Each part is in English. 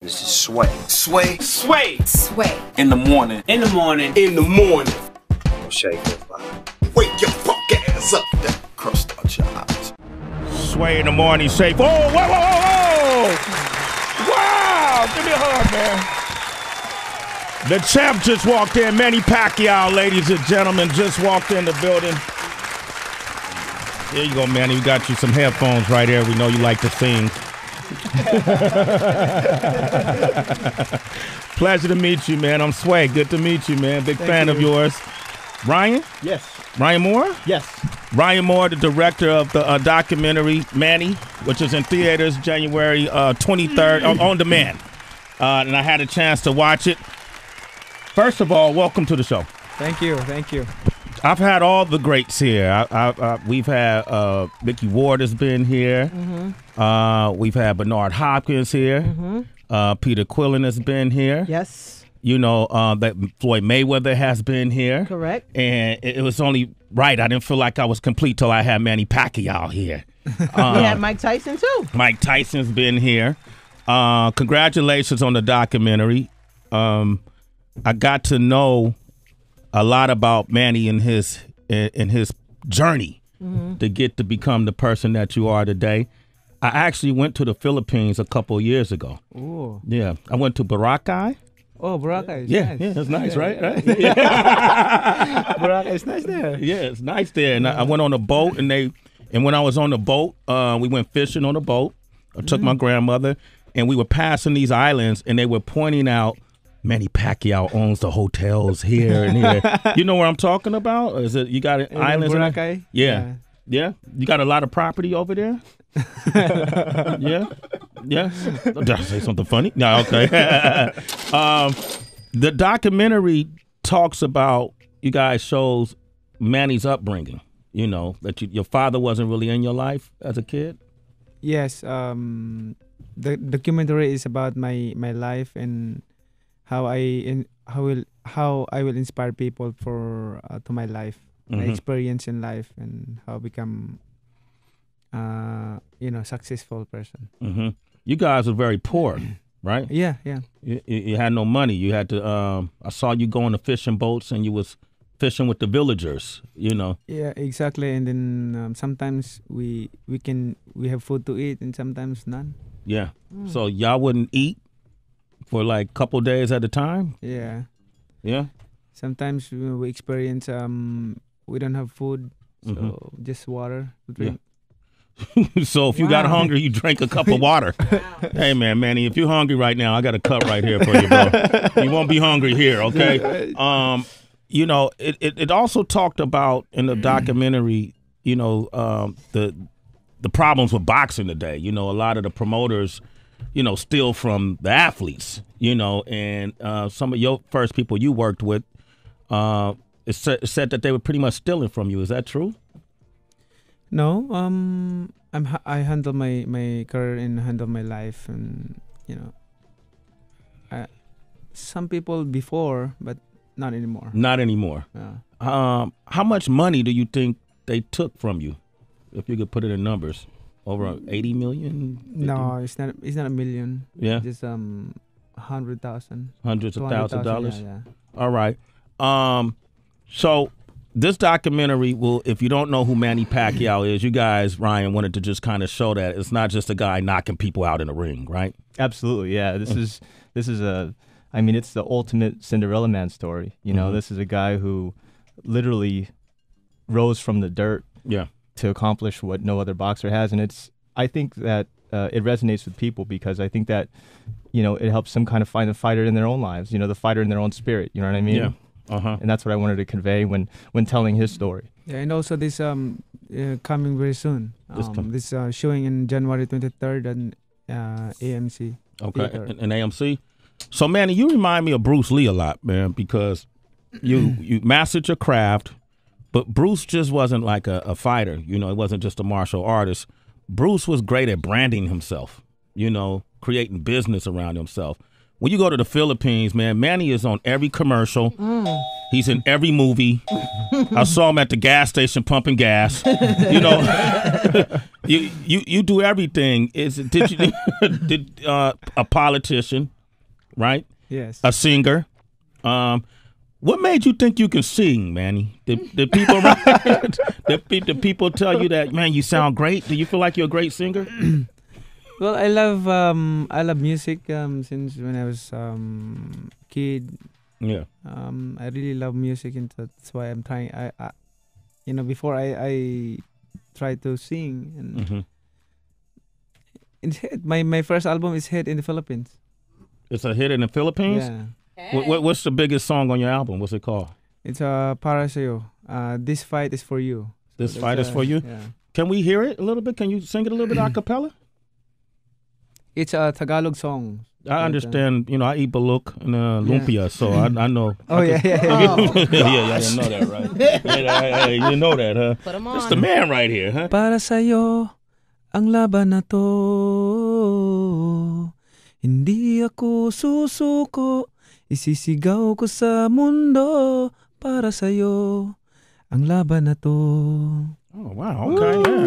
This is Sway. Sway. Sway. Sway. In the morning. In the morning. In the morning. O'Shea goes by. Wake your fuck ass up. That crust out your eyes. Sway in the morning, safe. Oh, whoa, whoa, whoa, whoa! Wow! Give me a hug, man. The champ just walked in. Manny Pacquiao, ladies and gentlemen, just walked in the building. There you go, Manny. We got you some headphones right there. We know you like to sing. Pleasure to meet you, man. I'm Sway. Good to meet you, man. Big fan of yours. Ryan? Yes. Ryan Moore? Yes. Ryan Moore, the director of the documentary Manny, which is in theaters January 23rd, on demand. And I had a chance to watch it. First of all, welcome to the show. Thank you. Thank you. I've had all the greats here. We've had Mickey Ward has been here. Mm-hmm. We've had Bernard Hopkins here. Mm-hmm. Peter Quillen has been here. Yes. You know, that Floyd Mayweather has been here. Correct. And it was only right. I didn't feel like I was complete till I had Manny Pacquiao here. We had Mike Tyson, too. Mike Tyson's been here. Congratulations on the documentary. I got to know a lot about Manny and his journey to get to become the person that you are today. I actually went to the Philippines a couple of years ago. Oh. Yeah, I went to Boracay. Oh, Boracay is Yeah, nice. yeah, it's nice, right? Yeah. Boracay is nice there. Yeah, it's nice there. And I went on a boat, and when I was on the boat, we went fishing on the boat. I took my grandmother, and we were passing these islands, and they were pointing out, Manny Pacquiao owns the hotels here and here. You know where I'm talking about? Is it you got islands? Boracay? Yeah. Yeah. You got a lot of property over there? Yeah. Yeah. Did I say something funny? No, okay. The documentary talks about, you guys shows Manny's upbringing. You know, that your father wasn't really in your life as a kid? Yes. The documentary is about my life and how I will inspire people for to my life, my experience in life, and how I become successful person. Mm-hmm. You guys were very poor, right? Yeah, yeah. You had no money. You had to. I saw you go on the fishing boats, and you was fishing with the villagers. You know. Yeah, exactly. And then sometimes we have food to eat, and sometimes none. Yeah. So y'all wouldn't eat for like a couple days at a time? Yeah. Yeah? Sometimes we experience, we don't have food, so just water to drink. Yeah. So if you got hungry, you drink a cup of water. Hey, man, Manny, if you're hungry right now, I got a cup right here for you, bro. You won't be hungry here, okay? You know, it also talked about in the documentary, you know, the problems with boxing today. You know, a lot of the promoters, you know, steal from the athletes, you know, and some of your first people you worked with, it said that they were pretty much stealing from you. Is that true? No, I handle my career and handle my life, and you know, some people before, but not anymore. Not anymore. Yeah. How much money do you think they took from you, if you could put it in numbers? Over 80 million? 50? No, it's not a million. Yeah. Just 100,000. Hundreds of thousands of dollars? Yeah. All right. So this documentary will, if you don't know who Manny Pacquiao is, you guys, Ryan, wanted to just kind of show that it's not just a guy knocking people out in the ring, right? Absolutely, yeah. This is I mean, it's the ultimate Cinderella Man story. You know, this is a guy who literally rose from the dirt. Yeah. To accomplish what no other boxer has. And I think that it resonates with people because I think that, you know, it helps them kind of find the fighter in their own lives, you know, the fitter in their own spirit, you know what I mean? Yeah. And that's what I wanted to convey when telling his story. Yeah, and also this coming very soon. This showing in January 23rd at AMC. Okay, in AMC. So, Manny, you remind me of Bruce Lee a lot, man, because you mastered your craft. But Bruce just wasn't like a fighter, you know, he wasn't just a martial artist. Bruce was great at branding himself, you know, creating business around himself. When you go to the Philippines, man, Manny is on every commercial. He's in every movie. I saw him at the gas station pumping gas. You know, you do everything. Did a politician, right? Yes. A singer. What made you think you can sing, Manny? Did people did people tell you that, man, you sound great? Do you feel like you're a great singer? Well, I love music since when I was kid. Yeah. I really love music, and that's why I'm trying. I before I try to sing, and it's hit. My first album is hit in the Philippines. It's a hit in the Philippines? Yeah. What's the biggest song on your album? What's it called? It's Para Sa'yo. This fight is for you. This fight is for you? Yeah. Can we hear it a little bit? Can you sing it a little bit a cappella? It's a Tagalog song. I understand, I eat baluk and lumpia, so I know. Oh, yeah. Yeah, you know that, right? Yeah, you know that, huh? Put 'em That's on. the man right here, huh? Para sa'yo ang laban na to. Hindi ako susuko. Isisigaw ko sa mundo. Para sa'yo ang laban na to. Oh, wow, okay, yeah.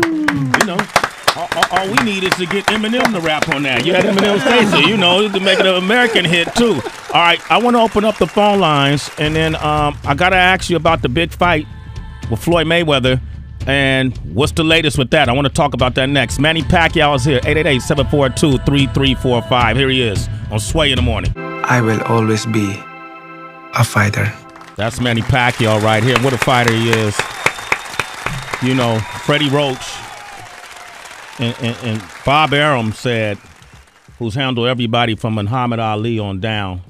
All we need is to get Eminem to rap on that. You had Eminem Stacey, to make it an American hit, too. All right, I want to open up the phone lines, and then I got to ask you about the big fight with Floyd Mayweather, and what's the latest with that? I want to talk about that next. Manny Pacquiao is here, 888-742-3345. Here he is on Sway in the Morning. I will always be a fighter. That's Manny Pacquiao right here. What a fighter he is. Freddie Roach and Bob Arum said, who's handled everybody from Muhammad Ali on down,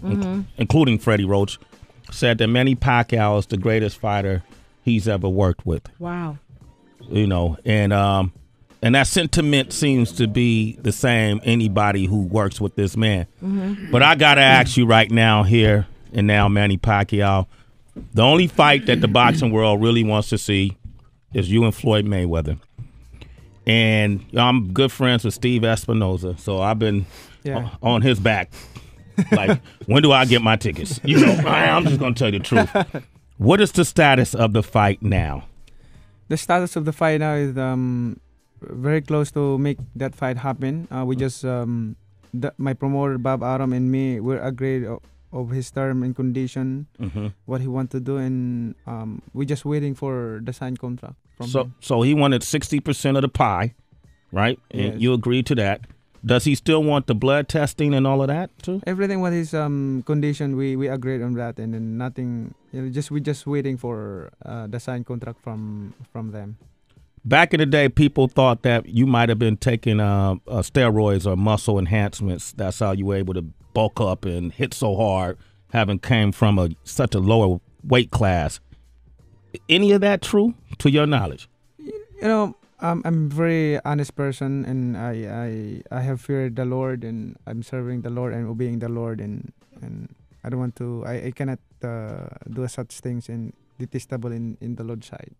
including Freddie Roach, said that Manny Pacquiao is the greatest fighter he's ever worked with. Wow. And that sentiment seems to be the same anybody who works with this man. But I got to ask you right now here and now, Manny Pacquiao, the only fight that the boxing world really wants to see is you and Floyd Mayweather. And I'm good friends with Steve Espinoza, so I've been on his back. Like, when do I get my tickets? I'm just going to tell you the truth. What is the status of the fight now? The status of the fight now is very close to make that fight happen. We just, my promoter, Bob Arum, and me, we're agreed of his term and condition, what he want to do, and we're just waiting for the signed contract from him. So he wanted 60% of the pie, right? Yes. And you agreed to that. Does he still want the blood testing and all of that too? Everything with his condition, we agreed on that, and then nothing. We're just waiting for the signed contract from them. Back in the day, people thought that you might have been taking steroids or muscle enhancements. That's how you were able to bulk up and hit so hard, having came from such a lower weight class. Any of that true, to your knowledge? I'm a very honest person, and I have feared the Lord, and I'm serving the Lord and obeying the Lord, and I don't want to. I cannot do such things and detestable in the Lord's side.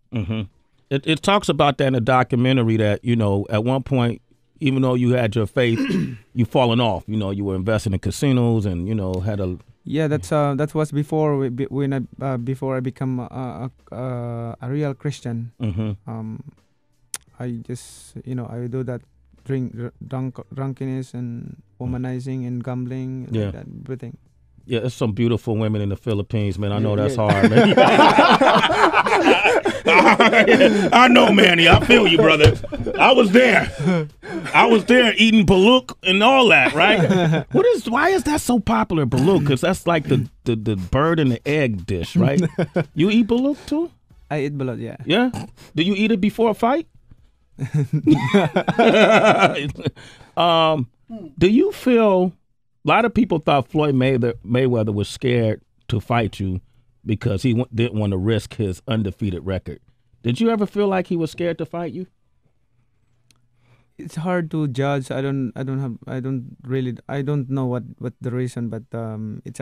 It talks about that in the documentary that at one point, even though you had your faith, you fallen off. You were investing in casinos and had a. Yeah, that was before before I become a real Christian. I just I do that, drunkenness and womanizing and gambling, and like that, everything. Yeah, there's some beautiful women in the Philippines, man. I know that's hard, man. I know, Manny. I feel you, brother. I was there eating baluk and all that, right? Why is that so popular, baluk? Because that's like the bird and the egg dish, right? You eat baluk too? I eat baluk, yeah. Yeah? Do you eat it before a fight? Do you feel... A lot of people thought Floyd Mayweather was scared to fight you because he didn't want to risk his undefeated record. Did you ever feel like he was scared to fight you? It's hard to judge. I don't know what the reason, but it's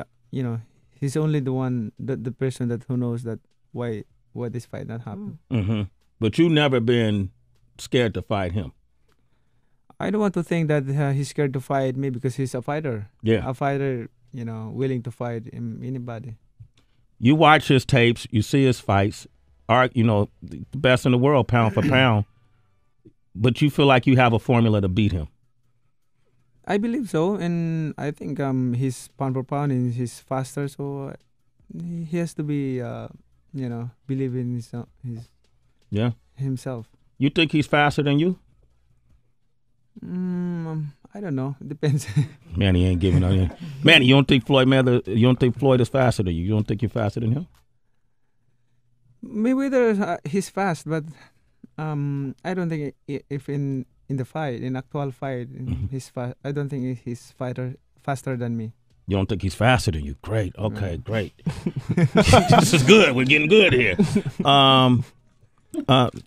he's only the person that who knows that why this fight not happen. But you never been scared to fight him. I don't want to think that he's scared to fight me because he's a fighter. Yeah. A fighter, willing to fight anybody. You watch his tapes, you see his fights, the best in the world, pound for pound. But you feel like you have a formula to beat him. I believe so, and I think his pound for pound and he's faster, so he has to be believe in Yeah. himself. You think he's faster than you? I don't know. It depends. Manny ain't giving up. Manny, you don't think You don't think Floyd is faster than you? You don't think you're faster than him? Mayweather, he's fast, but I don't think if in the fight, in actual fight, he's fast. I don't think he's faster than me. You don't think he's faster than you? Great. Okay, great. This is good. We're getting good here.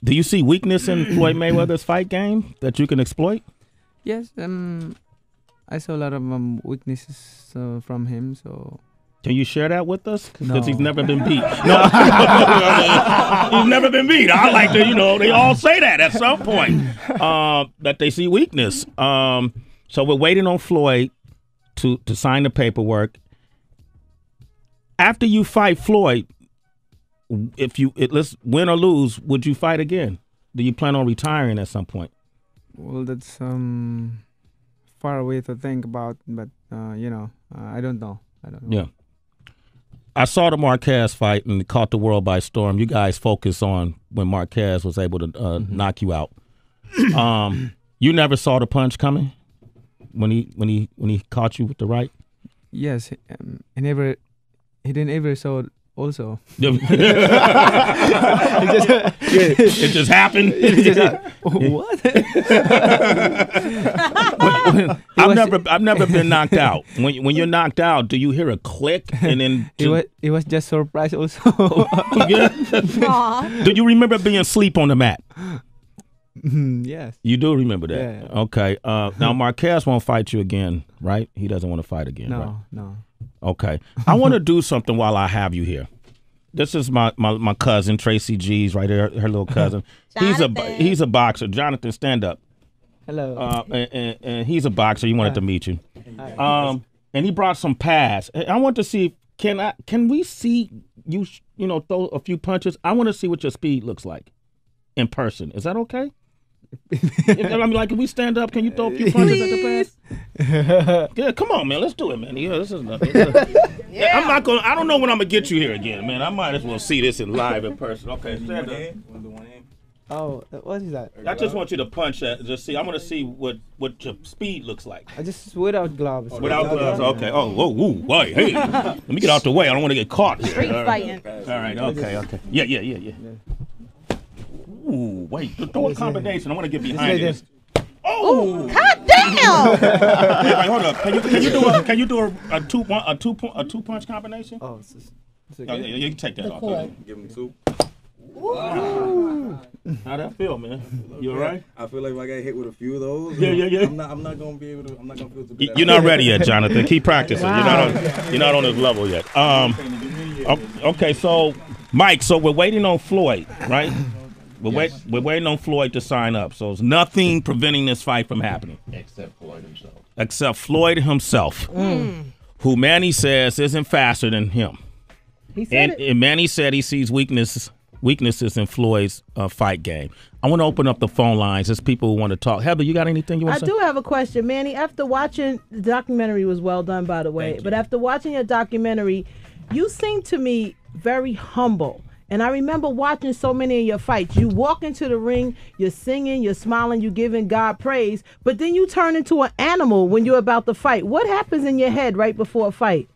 Do you see weakness in Floyd Mayweather's fight game that you can exploit? Yes. I saw a lot of weaknesses from him. So. Can you share that with us? Because No. he's never been beat. No, he's never been beat. I like to, they all say that at some point, that they see weakness. So we're waiting on Floyd to sign the paperwork. After you fight Floyd, let's win or lose, would you fight again? Do you plan on retiring at some point? Well, that's far away to think about, but I don't know. Yeah. I saw the Marquez fight and it caught the world by storm. You guys focus on when Marquez was able to knock you out. You never saw the punch coming when he caught you with the right? Yes, he didn't ever saw it also. It just happened. What? I've never been knocked out. When you're knocked out, do you hear a click and then? It was just surprise also. Do you remember being asleep on the mat? Yes. You do remember that? Yeah. Okay. Now Marquez won't fight you again, right? He doesn't want to fight again. No, right? no. Okay. I want to do something while I have you here. This is my cousin, Tracy G's, right here, her little cousin. He's a boxer. Jonathan, stand up. Hello. And he's a boxer. He wanted to meet you. And he brought some pads. I want to see, can we see you, throw a few punches? I want to see what your speed looks like in person. Is that okay? I mean, like, can we stand up? Can you throw a few punches at the pads? Yeah, come on, man. Let's do it, man. Yeah, this is nothing. Yeah. I don't know when I'm gonna get you here again, man. I might as well see this in live in person. Okay, stand up. Oh, what is that? I just want you to punch that. Just see. I want to see what your speed looks like. I just without gloves. Without gloves. Okay. Oh, whoa, wait, hey. Let me get out the way. I don't want to get caught here. Street fighting. All right. Okay. Yeah. Ooh, wait. Throw a combination. I want to get behind this. Oh! God damn! Wait, hold up. Can you do a two punch combination? Oh, it's okay. Oh, yeah, you can take that off. Give him two. How'd that feel, man? You all right? I feel like if I got hit with a few of those, Yeah. I'm not gonna be able to. I'm not gonna feel too good. You're not ready yet, Jonathan. Keep practicing. Wow. You're not on this level yet. Okay, so Mike, so we're waiting on Floyd, right? We're waiting on Floyd to sign up. So there's nothing preventing this fight from happening. Except Floyd himself. Who Manny says isn't faster than him. He said it. And Manny said he sees weaknesses in Floyd's fight game. I want to open up the phone lines. There's people who want to talk. Heather, you got anything you want to say? I do have a question, Manny. After watching the documentary, was well done, by the way. But after watching your documentary, you seem to me very humble. And I remember watching so many of your fights. You walk into the ring, you're singing, you're smiling, you're giving God praise, but then you turn into an animal when you're about to fight. What happens in your head right before a fight?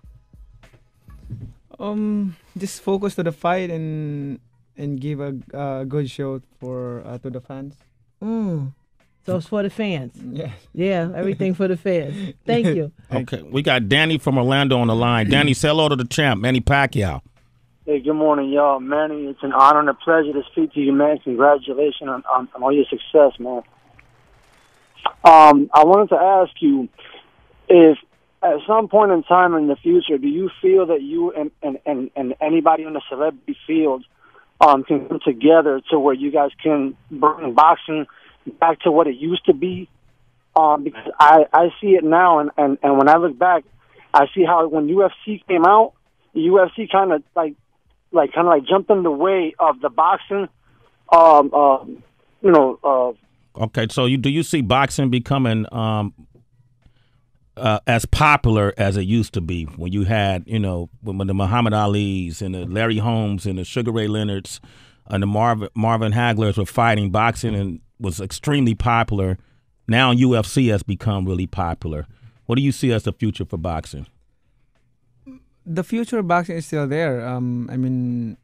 Just focus to the fight and give a good show for to the fans. So it's for the fans. Yeah. Yeah, everything for the fans. Thank you. Okay, we got Danny from Orlando on the line. Danny, say hello to the champ, Manny Pacquiao. Hey, good morning, y'all. Manny, it's an honor and a pleasure to speak to you, man. Congratulations on all your success, man. I wanted to ask you if at some point in time in the future, do you feel that you and anybody in the celebrity field can come together to where you guys can bring boxing back to what it used to be? Because I see it now, and when I look back, I see how when UFC came out, the UFC kind of jumped in the way of the boxing. Okay, so do you see boxing becoming as popular as it used to be when you had, you know, when the Muhammad Ali's and the Larry Holmes and the Sugar Ray Leonards and the Marvin Haglers were fighting. Boxing and was extremely popular. Now UFC has become really popular. What do you see as the future for boxing? The future of boxing is still there. I mean,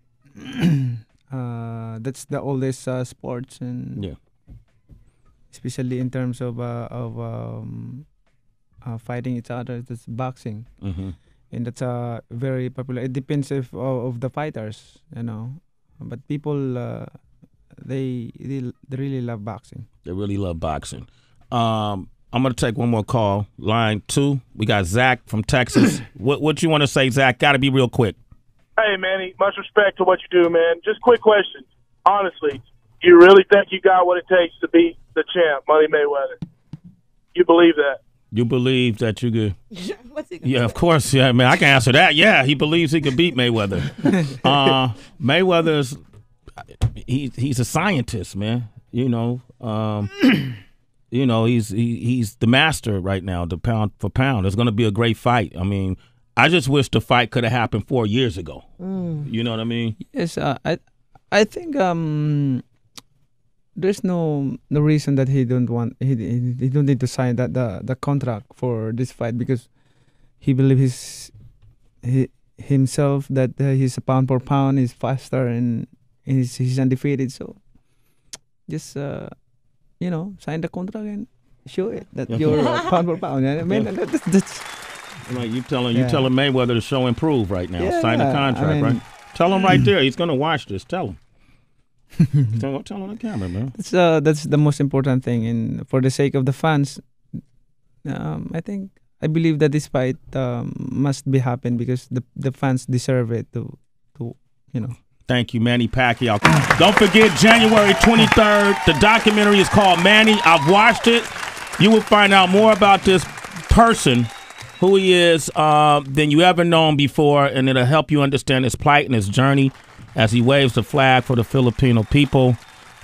that's the oldest sports, and Yeah. especially in terms of fighting each other, that's boxing, and that's very popular. It depends of the fighters, you know, but people they really love boxing. They really love boxing. I'm going to take one more call. Line 2. We got Zach from Texas. What you want to say, Zach? Got to be real quick. Hey, Manny, much respect to what you do, man. Just quick question. Honestly, do you really think you got what it takes to beat the champ, Manny Mayweather? You believe that? You believe that you could? What's he Yeah, of course. Yeah, man, I can answer that. Yeah, he believes he could beat Mayweather. Mayweather's he's a scientist, man. You know, he's the master right now, the pound for pound. It's going to be a great fight. I mean, I just wish the fight could have happened 4 years ago. You know what I mean? Yes, I think there's no reason that he don't need to sign the contract for this fight, because he believes himself that he's a pound for pound, he's faster, and he's undefeated. So just sign the contract and show it that you're pound for pound. I mean, that's like you telling Mayweather to show improve right now. Yeah, Sign the contract, I mean, right? Tell him right there. He's gonna watch this. Tell him. Tell him on the camera, man. That's the most important thing, and for the sake of the fans, I believe that this fight must be happen, because the fans deserve it to. Thank you, Manny Pacquiao. Don't forget, January 23rd, the documentary is called Manny. I've watched it. You will find out more about this person, who he is, than you ever known before, and it'll help you understand his plight and his journey as he waves the flag for the Filipino people.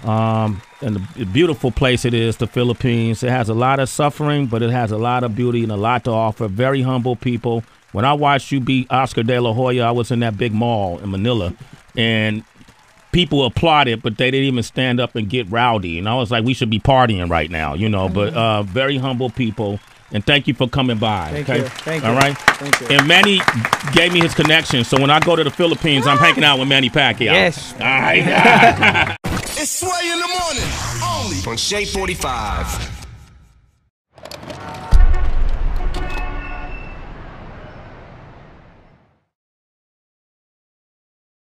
And the beautiful place it is, the Philippines. It has a lot of suffering, but it has a lot of beauty and a lot to offer. Very humble people. When I watched you beat Oscar De La Hoya, I was in that big mall in Manila, and people applauded, but they didn't even stand up and get rowdy. And I was like, we should be partying right now, you know. But very humble people. And thank you for coming by. Thank okay? you. Thank you. All right? Thank you. And Manny gave me his connection, so when I go to the Philippines, I'm hanging out with Manny Pacquiao. Yes. All right. It's Sway in the morning, only on Shea 45.